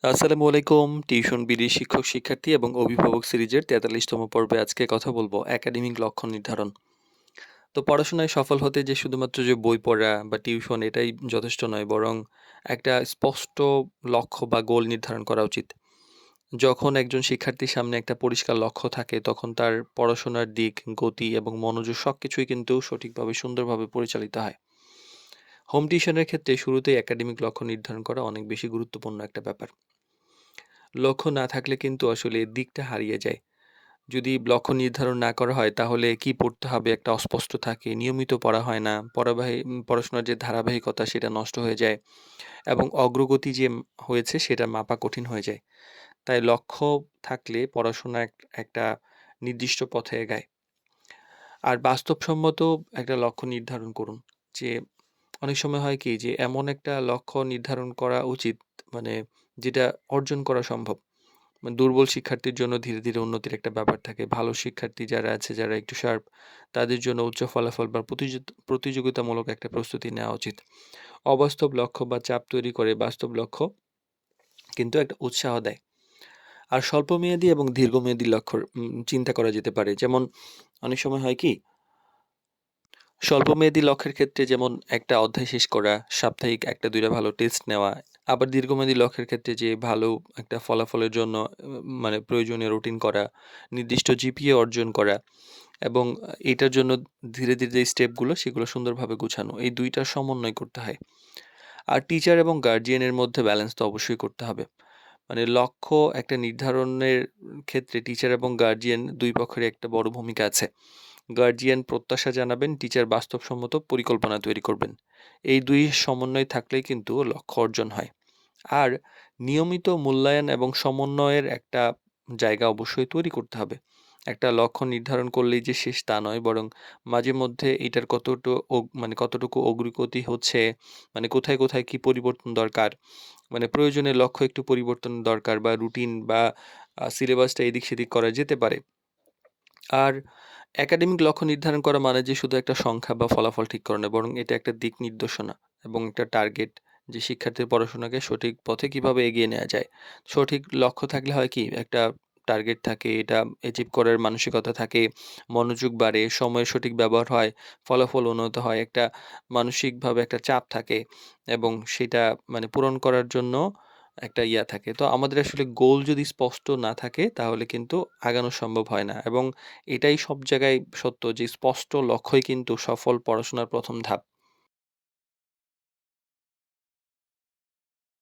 আসসালামু আলাইকুম। Tuition BD শিক্ষক শিক্ষার্থী এবং অভিভাবক সিরিজের 43তম পর্বে আজকে কথা বলবো একাডেমিক লক্ষ্য নির্ধারণ। তো পড়াশোনায় সফল হতে যে শুধুমাত্র যে বই পড়া বা টিউশন এটাই যথেষ্ট নয়, বরং একটা স্পষ্ট লক্ষ্য বা গোল নির্ধারণ করা উচিত। যখন একজন শিক্ষার্থীর সামনে একটা পরিষ্কার লক্ষ্য থাকে তখন তার পড়াশোনার দিক, গতি এবং মনোযোগ সবকিছুই কিন্তু সঠিকভাবে সুন্দরভাবে পরিচালিত হয়। হোম টিউশনের ক্ষেত্রে শুরুতেই একাডেমিক লক্ষ্য নির্ধারণ করা অনেক বেশি গুরুত্বপূর্ণ একটা ব্যাপার। লক্ষ্য না থাকলে কিন্তু আসলে দিকটা হারিয়ে যায়। যদি লক্ষ্য নির্ধারণ না করা হয় তাহলে কি পড়তে হবে একটা অস্পষ্ট থাকে, নিয়মিত পড়া হয় না, পড়াশোনার যে ধারাবাহিকতা সেটা নষ্ট হয়ে যায় এবং অগ্রগতি যে হয়েছে সেটা মাপা কঠিন হয়ে যায়। তাই লক্ষ্য থাকলে পড়াশোনা একটা নির্দিষ্ট পথে এগায়। আর বাস্তবসম্মত একটা লক্ষ্য নির্ধারণ করুন। যে অনেক সময় হয় কি যে এমন একটা লক্ষ্য নির্ধারণ করা উচিত, মানে যেটা অর্জন করা সম্ভব। মানে দুর্বল শিক্ষার্থীর জন্য ধীরে, ধীরে উন্নতির একটা ব্যাপার থাকে। ভালো শিক্ষার্থী যারা আছে, যারা একটু শার্প, তাদের জন্য উচ্চ ফলাফল বা প্রতিযোগিতামূলক একটা প্রস্তুতি নেওয়া উচিত। অবাস্তব লক্ষ্য বা চাপ তৈরি করে বাস্তব লক্ষ্য কিন্তু একটা উৎসাহ দেয়। আর স্বল্পমেয়াদী এবং দীর্ঘমেয়াদী লক্ষ্য চিন্তা করা যেতে পারে। যেমন অনেক সময় হয় কি, স্বল্পমেয়াদী লক্ষ্যের ক্ষেত্রে যেমন একটা অধ্যায় শেষ করা, সাপ্তাহিক ১টা ২টা ভালো টেস্ট নেওয়া। আবার দীর্ঘমেয়াদী লক্ষ্যের ক্ষেত্রে যে ভালো একটা ফলাফলের জন্য মানে প্রয়োজনীয় রুটিন করা, নির্দিষ্ট জিপিএ অর্জন করা এবং এটার জন্য ধীরে, ধীরে যে স্টেপগুলো সেগুলো সুন্দরভাবে গুছানো। এই ২ টার সমন্বয় করতে হয়। আর টিচার এবং গার্ডিয়ানের মধ্যে ব্যালেন্স তো অবশ্যই করতে হবে। মানে লক্ষ্য একটা নির্ধারণের ক্ষেত্রে টিচার এবং গার্ডিয়ান ২ পক্ষেরই একটা বড় ভূমিকা আছে। গার্ডিয়ান প্রত্যাশা জানাবেন, টিচার বাস্তবসম্মত পরিকল্পনা তৈরি করবেন। এই ২ সমন্বয় থাকলেই কিন্তু লক্ষ্য অর্জন হয়। আর নিয়মিত মূল্যায়ন এবং সমন্বয়ের একটা জায়গা অবশ্যই তৈরি করতে হবে। একটা লক্ষ্য নির্ধারণ করলেই যে শেষ তা নয়, বরং মাঝে মধ্যে এটার মানে কতটুকু অগ্রগতি হচ্ছে, মানে কোথায়, কোথায় কি পরিবর্তন দরকার, মানে প্রয়োজনে লক্ষ্য একটু পরিবর্তন দরকার বা রুটিন বা সিলেবাসটা এদিক সেদিক করা যেতে পারে। আর একাডেমিক লক্ষ্য নির্ধারণ করা মানে যে শুধু একটা সংখ্যা বা ফলাফল ঠিক করা নয়, বরং এটা একটা দিক নির্দেশনা এবং একটা টার্গেট, যে শিক্ষার্থীর পড়াশোনাকে সঠিক পথে কিভাবে এগিয়ে নেওয়া যায়। সঠিক লক্ষ্য থাকলে হয় কি, একটা টার্গেট থাকে, এটা অ্যাচিভ করার মানসিকতা থাকে, মনোযোগ বাড়ে, সময়ের সঠিক ব্যবহার হয়, ফলাফল উন্নত হয়, একটা মানসিকভাবে একটা চাপ থাকে এবং সেটা মানে পূরণ করার জন্য একটা ইয়া থাকে। তো আমাদের আসলে গোল যদি স্পষ্ট না থাকে তাহলে কিন্তু আগানো সম্ভব হয় না এবং এটাই সব জায়গায় সত্য যে স্পষ্ট লক্ষ্যই কিন্তু সফল পড়াশোনার ১ম ধাপ।